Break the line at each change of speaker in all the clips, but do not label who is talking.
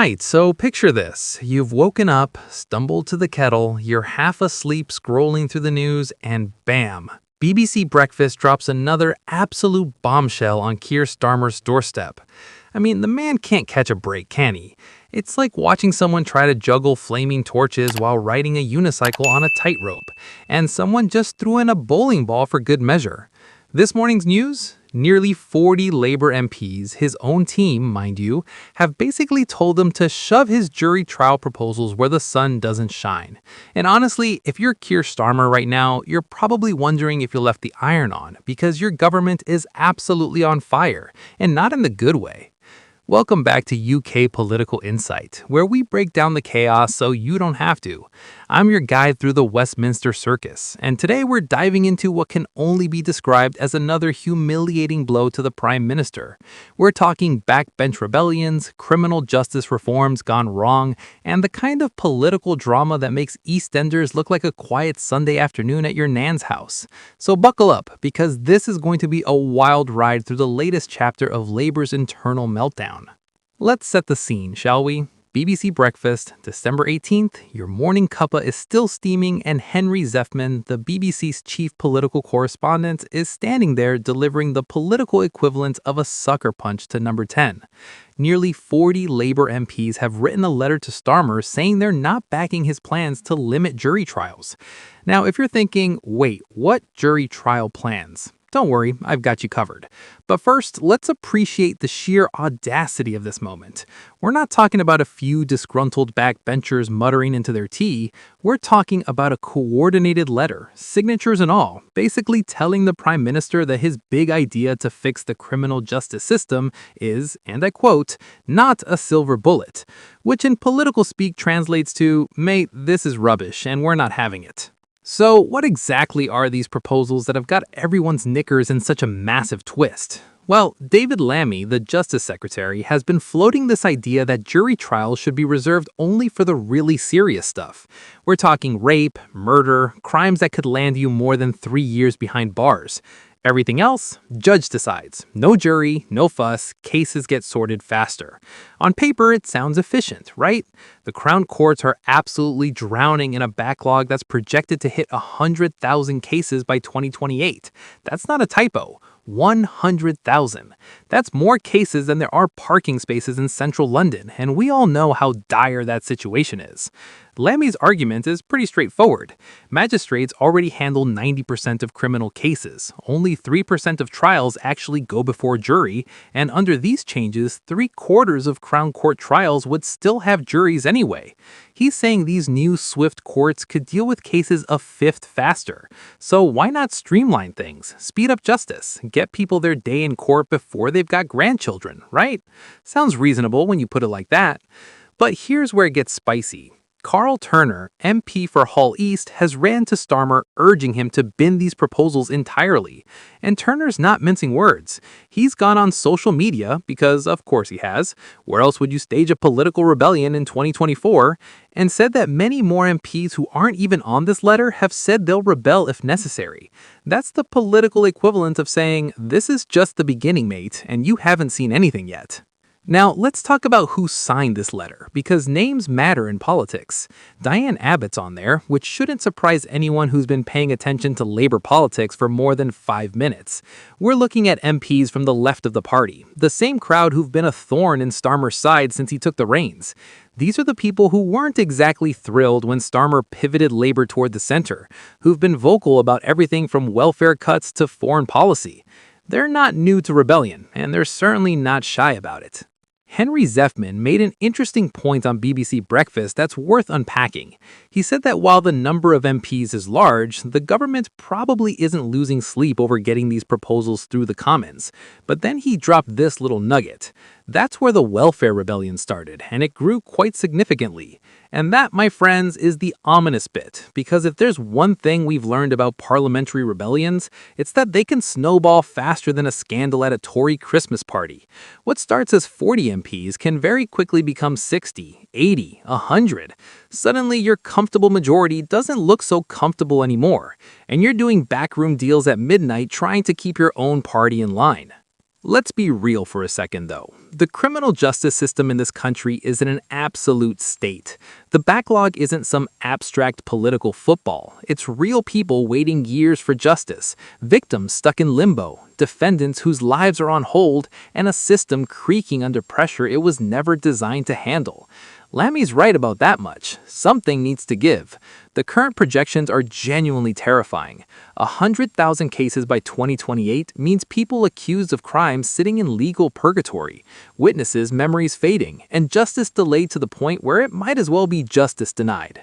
Right, so picture this. You've woken up, stumbled to the kettle, you're half asleep scrolling through the news, and bam! BBC Breakfast drops another absolute bombshell on Keir Starmer's doorstep. I mean, the man can't catch a break, can he? It's like watching someone try to juggle flaming torches while riding a unicycle on a tightrope, and someone just threw in a bowling ball for good measure. This morning's news? Nearly 40 Labour MPs, his own team, mind you, have basically told him to shove his jury trial proposals where the sun doesn't shine. And honestly, if you're Keir Starmer right now, you're probably wondering if you left the iron on, because your government is absolutely on fire, and not in the good way. Welcome back to UK Political Insight, where we break down the chaos so you don't have to. I'm your guide through the Westminster circus, and today we're diving into what can only be described as another humiliating blow to the Prime Minister. We're talking backbench rebellions, criminal justice reforms gone wrong, and the kind of political drama that makes EastEnders look like a quiet Sunday afternoon at your nan's house. So buckle up, because this is going to be a wild ride through the latest chapter of Labour's internal meltdown. Let's set the scene, shall we? BBC Breakfast, December 18th, your morning cuppa is still steaming, and Henry Zeffman, the BBC's chief political correspondent, is standing there delivering the political equivalent of a sucker punch to number 10. Nearly 40 Labour MPs have written a letter to Starmer saying they're not backing his plans to limit jury trials. Now, if you're thinking, wait, what jury trial plans? Don't worry, I've got you covered. But first, let's appreciate the sheer audacity of this moment. We're not talking about a few disgruntled backbenchers muttering into their tea. We're talking about a coordinated letter, signatures and all, basically telling the Prime Minister that his big idea to fix the criminal justice system is, and I quote, not a silver bullet, which in political speak translates to, mate, this is rubbish and we're not having it. So what exactly are these proposals that have got everyone's knickers in such a massive twist? Well, David Lammy, the Justice Secretary, has been floating this idea that jury trials should be reserved only for the really serious stuff. We're talking rape, murder, crimes that could land you more than 3 years behind bars. Everything else, judge decides. No jury, no fuss, cases get sorted faster. On paper, it sounds efficient, right? The Crown Courts are absolutely drowning in a backlog that's projected to hit 100,000 cases by 2028. That's not a typo. 100,000. That's more cases than there are parking spaces in central London, and we all know how dire that situation is. Lammy's argument is pretty straightforward. Magistrates already handle 90% of criminal cases. Only 3% of trials actually go before jury, and under these changes, 3/4 of Crown Court trials would still have juries anyway. He's saying these new swift courts could deal with cases a fifth faster. So why not streamline things, speed up justice, get people their day in court before they've got grandchildren, right? Sounds reasonable when you put it like that. But here's where it gets spicy. Carl Turner, MP for Hull East, has ran to Starmer urging him to bin these proposals entirely. And Turner's not mincing words. He's gone on social media, because of course he has, where else would you stage a political rebellion in 2024, and said that many more MPs who aren't even on this letter have said they'll rebel if necessary. That's the political equivalent of saying, this is just the beginning, mate, and you haven't seen anything yet. Now, let's talk about who signed this letter, because names matter in politics. Diane Abbott's on there, which shouldn't surprise anyone who's been paying attention to Labour politics for more than 5 minutes. We're looking at MPs from the left of the party, the same crowd who've been a thorn in Starmer's side since he took the reins. These are the people who weren't exactly thrilled when Starmer pivoted Labour toward the center, who've been vocal about everything from welfare cuts to foreign policy. They're not new to rebellion, and they're certainly not shy about it. Henry Zeffman made an interesting point on BBC Breakfast that's worth unpacking. He said that while the number of MPs is large, the government probably isn't losing sleep over getting these proposals through the Commons. But then he dropped this little nugget. That's where the welfare rebellion started, and it grew quite significantly. And that, my friends, is the ominous bit, because if there's one thing we've learned about parliamentary rebellions, it's that they can snowball faster than a scandal at a Tory Christmas party. What starts as 40 MPs can very quickly become 60, 80, 100. Suddenly, your comfortable majority doesn't look so comfortable anymore, and you're doing backroom deals at midnight trying to keep your own party in line. Let's be real for a second, though. The criminal justice system in this country is in an absolute state. The backlog isn't some abstract political football. It's real people waiting years for justice, victims stuck in limbo, defendants whose lives are on hold, and a system creaking under pressure it was never designed to handle. Lammy's right about that much. Something needs to give. The current projections are genuinely terrifying. 100,000 cases by 2028 means people accused of crimes sitting in legal purgatory, witnesses' memories fading, and justice delayed to the point where it might as well be justice denied.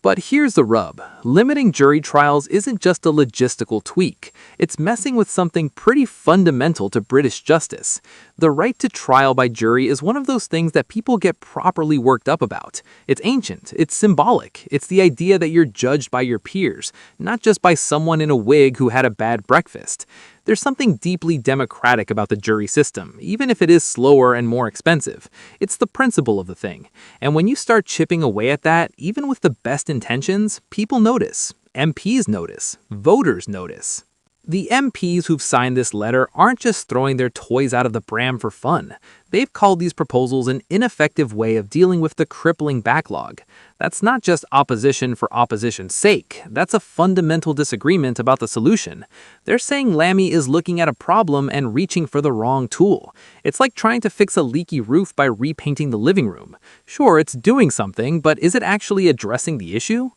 But here's the rub. Limiting jury trials isn't just a logistical tweak. It's messing with something pretty fundamental to British justice. The right to trial by jury is one of those things that people get properly worked up about. It's ancient, it's symbolic, it's the idea that you're judged by your peers, not just by someone in a wig who had a bad breakfast. There's something deeply democratic about the jury system, even if it is slower and more expensive. It's the principle of the thing. And when you start chipping away at that, even with the best intentions, people notice. MPs notice. Voters notice. The MPs who've signed this letter aren't just throwing their toys out of the pram for fun. They've called these proposals an ineffective way of dealing with the crippling backlog. That's not just opposition for opposition's sake. That's a fundamental disagreement about the solution. They're saying Lammy is looking at a problem and reaching for the wrong tool. It's like trying to fix a leaky roof by repainting the living room. Sure, it's doing something, but is it actually addressing the issue?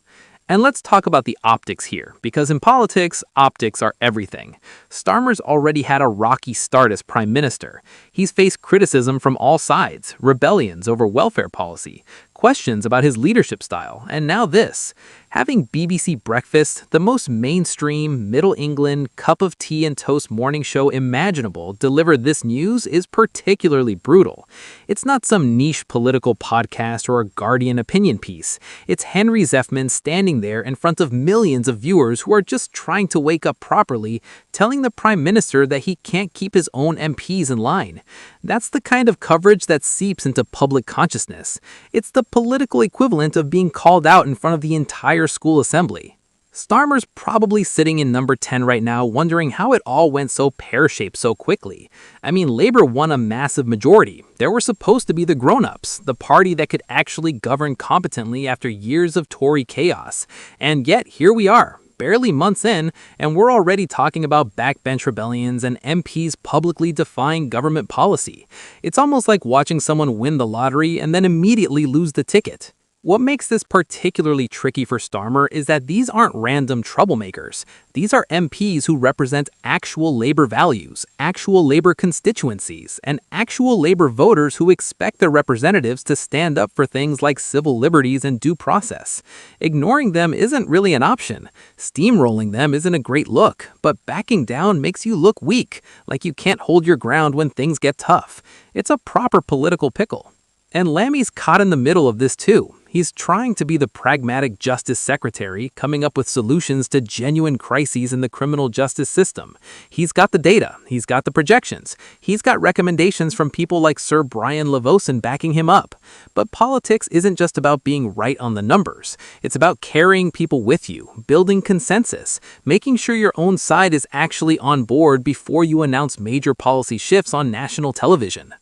And let's talk about the optics here, because in politics, optics are everything. Starmer's already had a rocky start as Prime Minister. He's faced criticism from all sides, rebellions over welfare policy, questions about his leadership style, and now this. Having BBC Breakfast, the most mainstream, Middle England, cup of tea and toast morning show imaginable, deliver this news is particularly brutal. It's not some niche political podcast or a Guardian opinion piece. It's Henry Zeffman standing there in front of millions of viewers who are just trying to wake up properly, telling the Prime Minister that he can't keep his own MPs in line. That's the kind of coverage that seeps into public consciousness. It's the political equivalent of being called out in front of the entire school assembly. Starmer's probably sitting in number 10 right now wondering how it all went so pear-shaped so quickly. I mean, Labour won a massive majority. They were supposed to be the grown-ups, the party that could actually govern competently after years of Tory chaos. And yet, here we are, barely months in, and we're already talking about backbench rebellions and MPs publicly defying government policy. It's almost like watching someone win the lottery and then immediately lose the ticket. What makes this particularly tricky for Starmer is that these aren't random troublemakers. These are MPs who represent actual Labour values, actual Labour constituencies, and actual Labour voters who expect their representatives to stand up for things like civil liberties and due process. Ignoring them isn't really an option. Steamrolling them isn't a great look, but backing down makes you look weak, like you can't hold your ground when things get tough. It's a proper political pickle. And Lammy's caught in the middle of this too. He's trying to be the pragmatic justice secretary, coming up with solutions to genuine crises in the criminal justice system. He's got the data, he's got the projections, he's got recommendations from people like Sir Brian Levosan backing him up. But politics isn't just about being right on the numbers. It's about carrying people with you, building consensus, making sure your own side is actually on board before you announce major policy shifts on national television.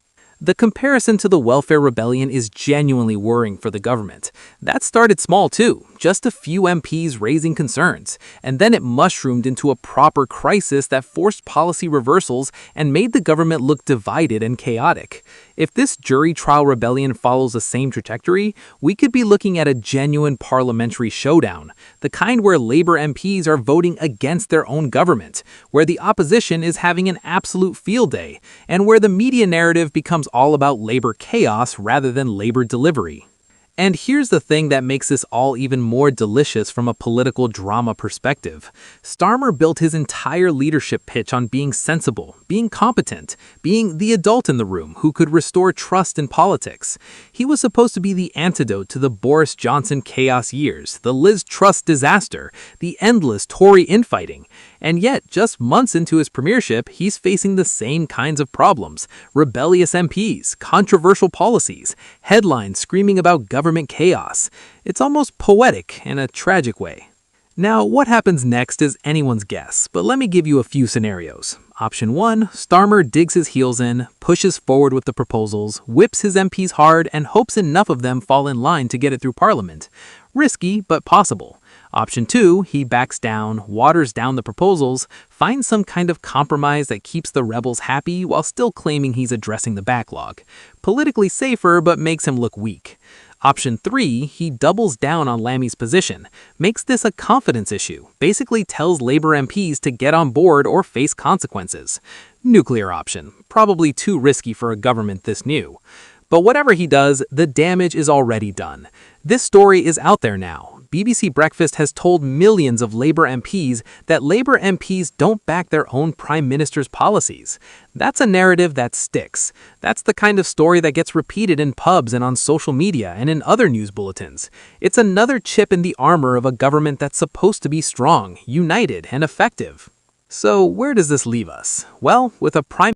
The comparison to the welfare rebellion is genuinely worrying for the government. That started small too, just a few MPs raising concerns, and then it mushroomed into a proper crisis that forced policy reversals and made the government look divided and chaotic. If this jury trial rebellion follows the same trajectory, we could be looking at a genuine parliamentary showdown, the kind where Labour MPs are voting against their own government, where the opposition is having an absolute field day, and where the media narrative becomes all about Labour chaos rather than Labour delivery. And here's the thing that makes this all even more delicious from a political drama perspective. Starmer built his entire leadership pitch on being sensible, being competent, being the adult in the room who could restore trust in politics. He was supposed to be the antidote to the Boris Johnson chaos years, the Liz Truss disaster, the endless Tory infighting. And yet, just months into his premiership, he's facing the same kinds of problems. Rebellious MPs, controversial policies, headlines screaming about government chaos. It's almost poetic in a tragic way. Now, what happens next is anyone's guess, but let me give you a few scenarios. Option 1, Starmer digs his heels in, pushes forward with the proposals, whips his MPs hard, and hopes enough of them fall in line to get it through Parliament. Risky, but possible. Option 2, he backs down, waters down the proposals, finds some kind of compromise that keeps the rebels happy while still claiming he's addressing the backlog. Politically safer, but makes him look weak. Option 3, he doubles down on Lammy's position, makes this a confidence issue, basically tells Labour MPs to get on board or face consequences. Nuclear option, probably too risky for a government this new. But whatever he does, the damage is already done. This story is out there now. BBC Breakfast has told millions of Labour MPs that Labour MPs don't back their own Prime Minister's policies. That's a narrative that sticks. That's the kind of story that gets repeated in pubs and on social media and in other news bulletins. It's another chip in the armor of a government that's supposed to be strong, united, and effective. So where does this leave us? Well, with a Prime